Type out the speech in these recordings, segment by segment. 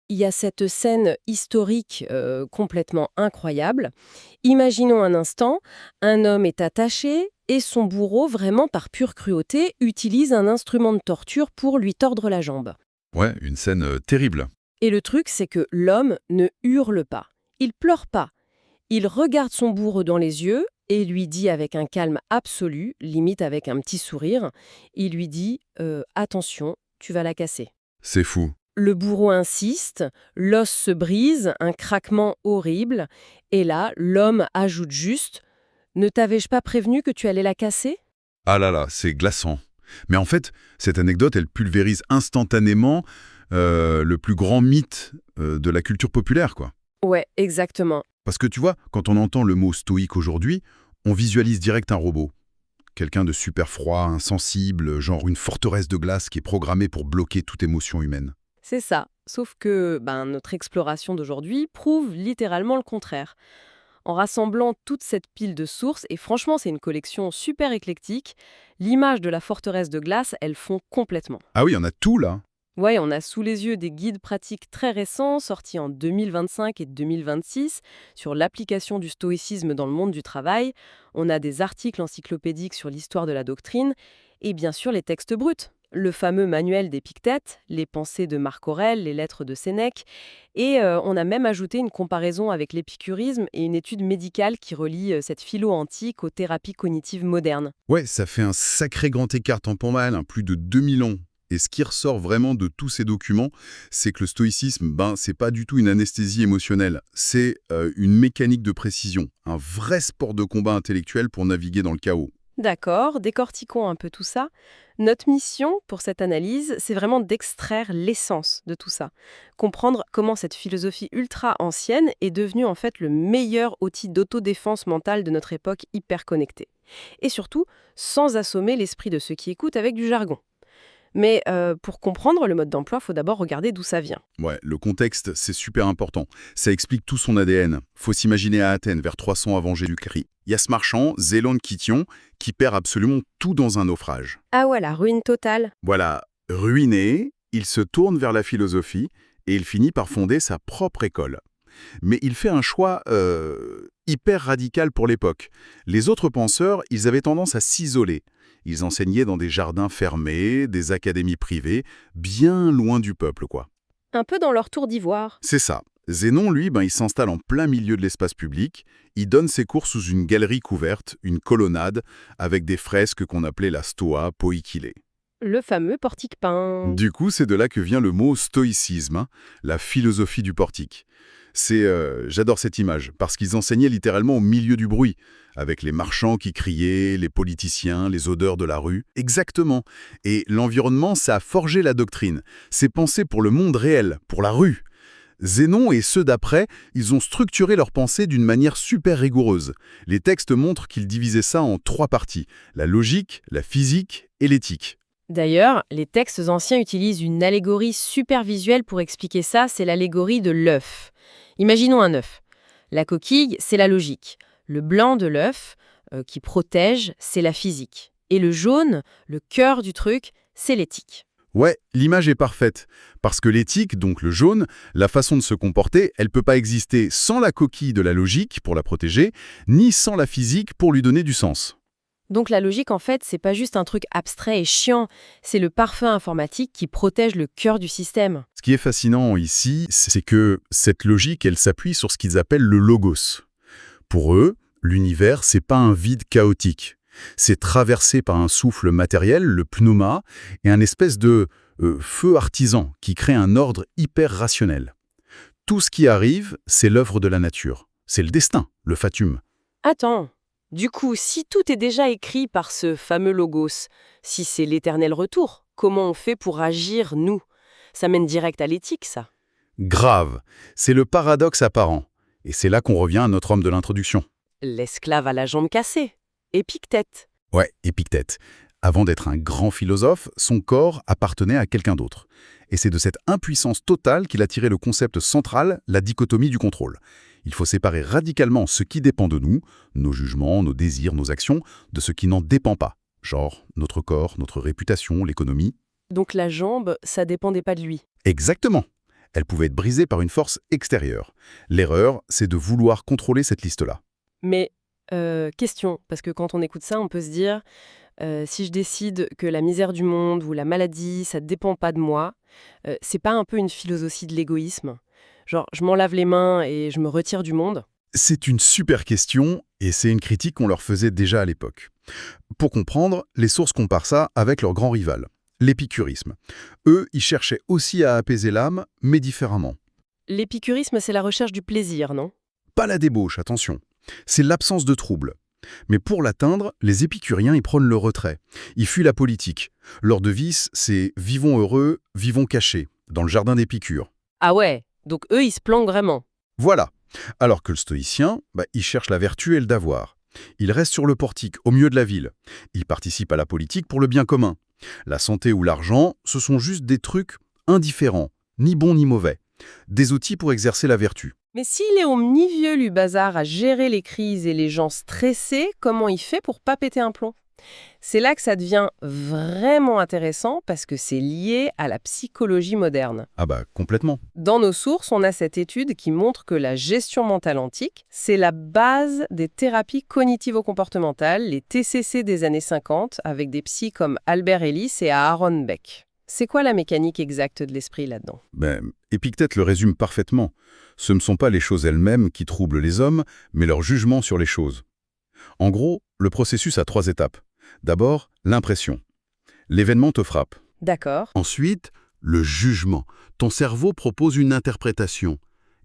Il y a cette scène historique complètement incroyable. Imaginons un instant, un homme est attaché et son bourreau, vraiment par pure cruauté, utilise un instrument de torture pour lui tordre la jambe. Ouais, une scène terrible. Et le truc, c'est que l'homme ne hurle pas. Il pleure pas. Il regarde son bourreau dans les yeux et lui dit avec un calme absolu, limite avec un petit sourire, il lui dit Attention, tu vas la casser. C'est fou. Le bourreau insiste, l'os se brise, un craquement horrible, et là, l'homme ajoute juste Ne t'avais-je pas prévenu que tu allais la casser? Ah là là, c'est glaçant. Mais en fait, cette anecdote, elle pulvérise instantanément le plus grand mythe de la culture populaire, quoi. Ouais, exactement. Parce que tu vois, quand on entend le mot stoïque aujourd'hui, on visualise direct un robot. Quelqu'un de super froid, insensible, genre une forteresse de glace qui est programmée pour bloquer toute émotion humaine. C'est ça. Sauf que notre exploration d'aujourd'hui prouve littéralement le contraire. En rassemblant toute cette pile de sources, et franchement c'est une collection super éclectique, l'image de la forteresse de glace, elle fond complètement. Ah oui, on a tout là. Ouais, on a sous les yeux des guides pratiques très récents, sortis en 2025 et 2026, sur l'application du stoïcisme dans le monde du travail. On a des articles encyclopédiques sur l'histoire de la doctrine, et bien sûr les textes bruts. Le fameux manuel d'Épictète, les pensées de Marc Aurèle, les lettres de Sénèque, et on a même ajouté une comparaison avec l'épicurisme et une étude médicale qui relie cette philo antique aux thérapies cognitives modernes. Ouais, ça fait un sacré grand écart temporel, plus de 2000 ans. Et ce qui ressort vraiment de tous ces documents, c'est que le stoïcisme, c'est pas du tout une anesthésie émotionnelle, c'est une mécanique de précision, un vrai sport de combat intellectuel pour naviguer dans le chaos. D'accord, décortiquons un peu tout ça. Notre mission pour cette analyse, c'est vraiment d'extraire l'essence de tout ça. Comprendre comment cette philosophie ultra ancienne est devenue en fait le meilleur outil d'autodéfense mentale de notre époque hyper connectée. Et surtout, sans assommer l'esprit de ceux qui écoutent avec du jargon. Mais pour comprendre le mode d'emploi, il faut d'abord regarder d'où ça vient. Ouais, le contexte, c'est super important. Ça explique tout son ADN. Faut s'imaginer à Athènes, vers 300 avant Jésus-Christ. Il y a ce marchand, Zélon de Kition, qui perd absolument tout dans un naufrage. Ah ouais, la ruine totale. Voilà, ruiné, il se tourne vers la philosophie et il finit par fonder sa propre école. Mais il fait un choix hyper radical pour l'époque. Les autres penseurs, ils avaient tendance à s'isoler. Ils enseignaient dans des jardins fermés, des académies privées, bien loin du peuple, quoi. Un peu dans leur tour d'ivoire. C'est ça. Zénon, lui, il s'installe en plein milieu de l'espace public. Il donne ses cours sous une galerie couverte, une colonnade, avec des fresques qu'on appelait la stoa poikilé. Le fameux portique peint. Du coup, c'est de là que vient le mot stoïcisme, la philosophie du portique. J'adore cette image, parce qu'ils enseignaient littéralement au milieu du bruit, avec les marchands qui criaient, les politiciens, les odeurs de la rue. Exactement. Et l'environnement, ça a forgé la doctrine. C'est pensé pour le monde réel, pour la rue. Zénon et ceux d'après, ils ont structuré leur pensée d'une manière super rigoureuse. Les textes montrent qu'ils divisaient ça en 3 parties, la logique, la physique et l'éthique. D'ailleurs, les textes anciens utilisent une allégorie super visuelle pour expliquer ça, c'est l'allégorie de l'œuf. Imaginons un œuf. La coquille, c'est la logique. Le blanc de l'œuf, qui protège, c'est la physique. Et le jaune, le cœur du truc, c'est l'éthique. Ouais, l'image est parfaite. Parce que l'éthique, donc le jaune, la façon de se comporter, elle peut pas exister sans la coquille de la logique pour la protéger, ni sans la physique pour lui donner du sens. Donc la logique, en fait, c'est pas juste un truc abstrait et chiant, c'est le parfum informatique qui protège le cœur du système. Ce qui est fascinant ici, c'est que cette logique, elle s'appuie sur ce qu'ils appellent le logos. Pour eux, l'univers, c'est pas un vide chaotique. C'est traversé par un souffle matériel, le pneuma, et un espèce de feu artisan qui crée un ordre hyper rationnel. Tout ce qui arrive, c'est l'œuvre de la nature. C'est le destin, le fatum. Attends, du coup, si tout est déjà écrit par ce fameux logos, si c'est l'éternel retour, comment on fait pour agir, nous? Ça mène direct à l'éthique, ça. Grave, c'est le paradoxe apparent. Et c'est là qu'on revient à notre homme de l'introduction. L'esclave à la jambe cassée. Épictète. Ouais, Épictète. Avant d'être un grand philosophe, son corps appartenait à quelqu'un d'autre. Et c'est de cette impuissance totale qu'il a tiré le concept central, la dichotomie du contrôle. Il faut séparer radicalement ce qui dépend de nous, nos jugements, nos désirs, nos actions, de ce qui n'en dépend pas. Genre notre corps, notre réputation, l'économie. Donc la jambe, ça dépendait pas de lui. Exactement. Elle pouvait être brisée par une force extérieure. L'erreur, c'est de vouloir contrôler cette liste-là. Mais, question, parce que quand on écoute ça, on peut se dire, si je décide que la misère du monde ou la maladie, ça dépend pas de moi, c'est pas un peu une philosophie de l'égoïsme? Genre, je m'en lave les mains et je me retire du monde? C'est une super question, et c'est une critique qu'on leur faisait déjà à l'époque. Pour comprendre, les sources comparent ça avec leur grand rival, l'épicurisme. Eux, ils cherchaient aussi à apaiser l'âme, mais différemment. L'épicurisme, c'est la recherche du plaisir, non? Pas la débauche, attention. C'est l'absence de trouble. Mais pour l'atteindre, les épicuriens y prônent le retrait. Ils fuient la politique. Leur devise, c'est « vivons heureux, vivons cachés », dans le jardin d'Épicure. Ah ouais, donc eux, ils se planquent vraiment. Voilà. Alors que le stoïcien, il cherche la vertu et le devoir. Il reste sur le portique, au milieu de la ville. Il participe à la politique pour le bien commun. La santé ou l'argent, ce sont juste des trucs indifférents, ni bons ni mauvais. Des outils pour exercer la vertu. Mais s'il est omnivieux, lui, bazar, à gérer les crises et les gens stressés, comment il fait pour pas péter un plomb? C'est là que ça devient vraiment intéressant parce que c'est lié à la psychologie moderne. Ah complètement. Dans nos sources, on a cette étude qui montre que la gestion mentale antique, c'est la base des thérapies cognitivo-comportementales, les TCC des années 50, avec des psys comme Albert Ellis et Aaron Beck. C'est quoi la mécanique exacte de l'esprit là-dedans? Épictète le résume parfaitement. Ce ne sont pas les choses elles-mêmes qui troublent les hommes, mais leur jugement sur les choses. En gros, le processus a 3 étapes. D'abord, l'impression. L'événement te frappe. D'accord. Ensuite, le jugement. Ton cerveau propose une interprétation.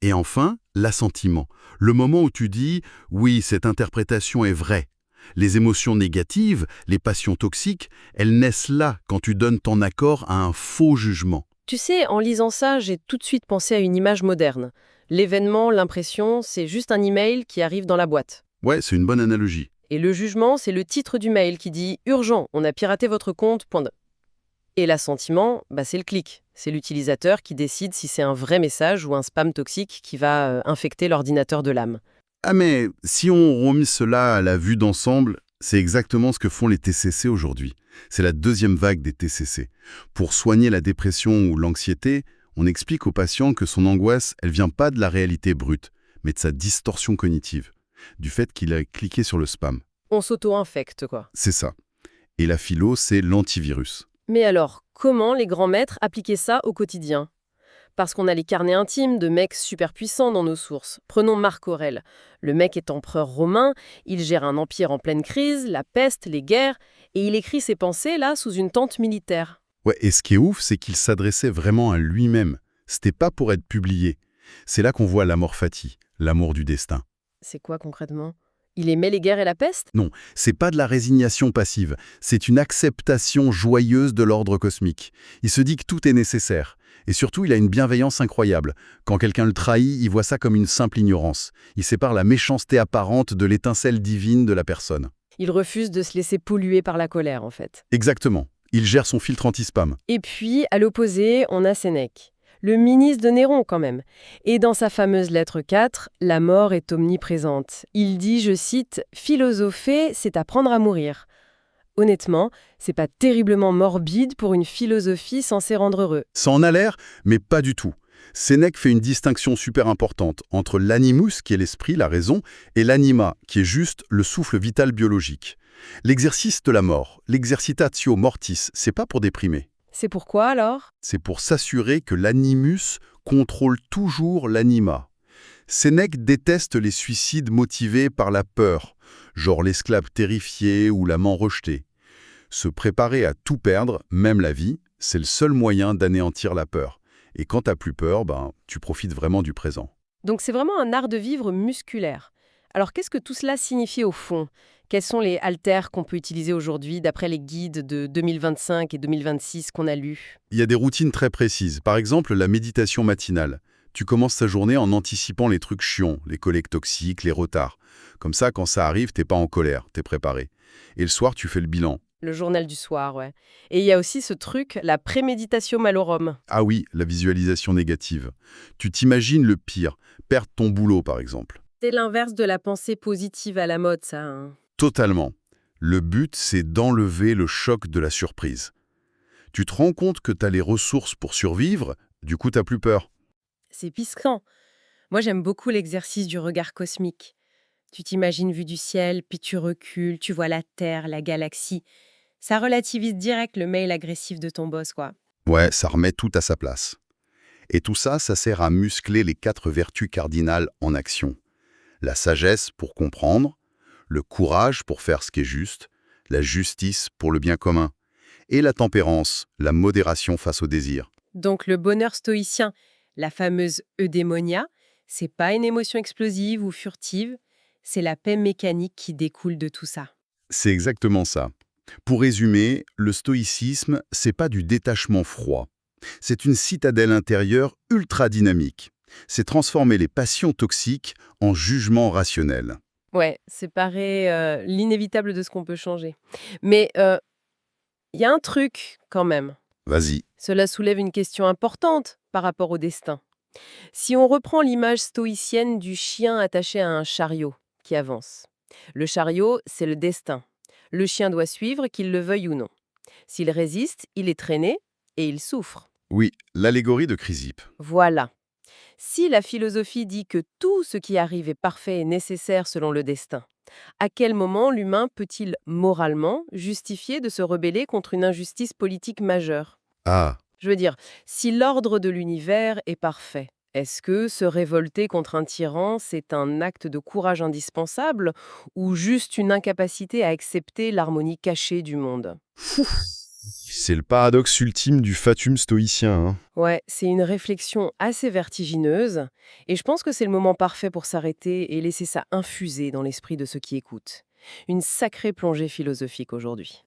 Et enfin, l'assentiment. Le moment où tu dis « oui, cette interprétation est vraie ». Les émotions négatives, les passions toxiques, elles naissent là quand tu donnes ton accord à un faux jugement. Tu sais, en lisant ça, j'ai tout de suite pensé à une image moderne. L'événement, l'impression, c'est juste un email qui arrive dans la boîte. Ouais, c'est une bonne analogie. Et le jugement, c'est le titre du mail qui dit « Urgent, on a piraté votre compte, point de... ». Et l'assentiment, c'est le clic. C'est l'utilisateur qui décide si c'est un vrai message ou un spam toxique qui va infecter l'ordinateur de l'âme. Ah mais si on remet cela à la vue d'ensemble, c'est exactement ce que font les TCC aujourd'hui. C'est la deuxième vague des TCC. Pour soigner la dépression ou l'anxiété, on explique au patient que son angoisse, elle vient pas de la réalité brute, mais de sa distorsion cognitive, du fait qu'il a cliqué sur le spam. On s'auto-infecte, quoi. C'est ça. Et la philo, c'est l'antivirus. Mais alors, comment les grands maîtres appliquaient ça au quotidien? Parce qu'on a les carnets intimes de mecs super puissants dans nos sources. Prenons Marc Aurèle. Le mec est empereur romain, il gère un empire en pleine crise, la peste, les guerres, et il écrit ses pensées, là, sous une tente militaire. Ouais, et ce qui est ouf, c'est qu'il s'adressait vraiment à lui-même. C'était pas pour être publié. C'est là qu'on voit l'amor fati, l'amour du destin. C'est quoi concrètement? Il aimait les guerres et la peste? Non, c'est pas de la résignation passive, c'est une acceptation joyeuse de l'ordre cosmique. Il se dit que tout est nécessaire. Et surtout, il a une bienveillance incroyable. Quand quelqu'un le trahit, il voit ça comme une simple ignorance. Il sépare la méchanceté apparente de l'étincelle divine de la personne. Il refuse de se laisser polluer par la colère, en fait. Exactement. Il gère son filtre anti-spam. Et puis, à l'opposé, on a Sénèque. Le ministre de Néron, quand même. Et dans sa fameuse lettre 4, la mort est omniprésente. Il dit, je cite, « Philosopher, c'est apprendre à mourir ». Honnêtement, c'est pas terriblement morbide pour une philosophie censée rendre heureux. Ça en a l'air, mais pas du tout. Sénèque fait une distinction super importante entre l'animus, qui est l'esprit, la raison, et l'anima, qui est juste le souffle vital biologique. L'exercice de la mort, l'exercitatio mortis, c'est pas pour déprimer. C'est pourquoi alors? C'est pour s'assurer que l'animus contrôle toujours l'anima. Sénèque déteste les suicides motivés par la peur, genre l'esclave terrifié ou l'amant rejeté. Se préparer à tout perdre, même la vie, c'est le seul moyen d'anéantir la peur. Et quand t'as plus peur, tu profites vraiment du présent. Donc c'est vraiment un art de vivre musculaire. Alors qu'est-ce que tout cela signifie au fond? Quels sont les haltères qu'on peut utiliser aujourd'hui d'après les guides de 2025 et 2026 qu'on a lus? Il y a des routines très précises. Par exemple, la méditation matinale. Tu commences ta journée en anticipant les trucs chiants, les collègues toxiques, les retards. Comme ça, quand ça arrive, t'es pas en colère, t'es préparé. Et le soir, tu fais le bilan. Le journal du soir, ouais. Et il y a aussi ce truc, la préméditation malorum. Ah oui, la visualisation négative. Tu t'imagines le pire, perdre ton boulot par exemple. C'est l'inverse de la pensée positive à la mode, ça. Hein. Totalement. Le but, c'est d'enlever le choc de la surprise. Tu te rends compte que tu as les ressources pour survivre, du coup, tu n'as plus peur. C'est pisquant. Moi, j'aime beaucoup l'exercice du regard cosmique. Tu t'imagines vue du ciel, puis tu recules, tu vois la Terre, la galaxie. Ça relativise direct le mail agressif de ton boss, quoi. Ouais, ça remet tout à sa place. Et tout ça, ça sert à muscler les 4 vertus cardinales en action. La sagesse pour comprendre, le courage pour faire ce qui est juste, la justice pour le bien commun, et la tempérance, la modération face au désir. Donc le bonheur stoïcien, la fameuse eudémonia, c'est pas une émotion explosive ou furtive, c'est la paix mécanique qui découle de tout ça. C'est exactement ça. Pour résumer, le stoïcisme, c'est pas du détachement froid. C'est une citadelle intérieure ultra dynamique. C'est transformer les passions toxiques en jugements rationnels. Ouais, séparer l'inévitable de ce qu'on peut changer. Mais il y a un truc quand même. Vas-y. Cela soulève une question importante par rapport au destin. Si on reprend l'image stoïcienne du chien attaché à un chariot qui avance, le chariot, c'est le destin. Le chien doit suivre, qu'il le veuille ou non. S'il résiste, il est traîné et il souffre. Oui, l'allégorie de Chrysippe. Voilà. Si la philosophie dit que tout ce qui arrive est parfait et nécessaire selon le destin, à quel moment l'humain peut-il moralement justifier de se rebeller contre une injustice politique majeure? Ah, Je veux dire, si l'ordre de l'univers est parfait, est-ce que se révolter contre un tyran, c'est un acte de courage indispensable ou juste une incapacité à accepter l'harmonie cachée du monde? C'est le paradoxe ultime du fatum stoïcien, hein. Ouais, c'est une réflexion assez vertigineuse et je pense que c'est le moment parfait pour s'arrêter et laisser ça infuser dans l'esprit de ceux qui écoutent. Une sacrée plongée philosophique aujourd'hui.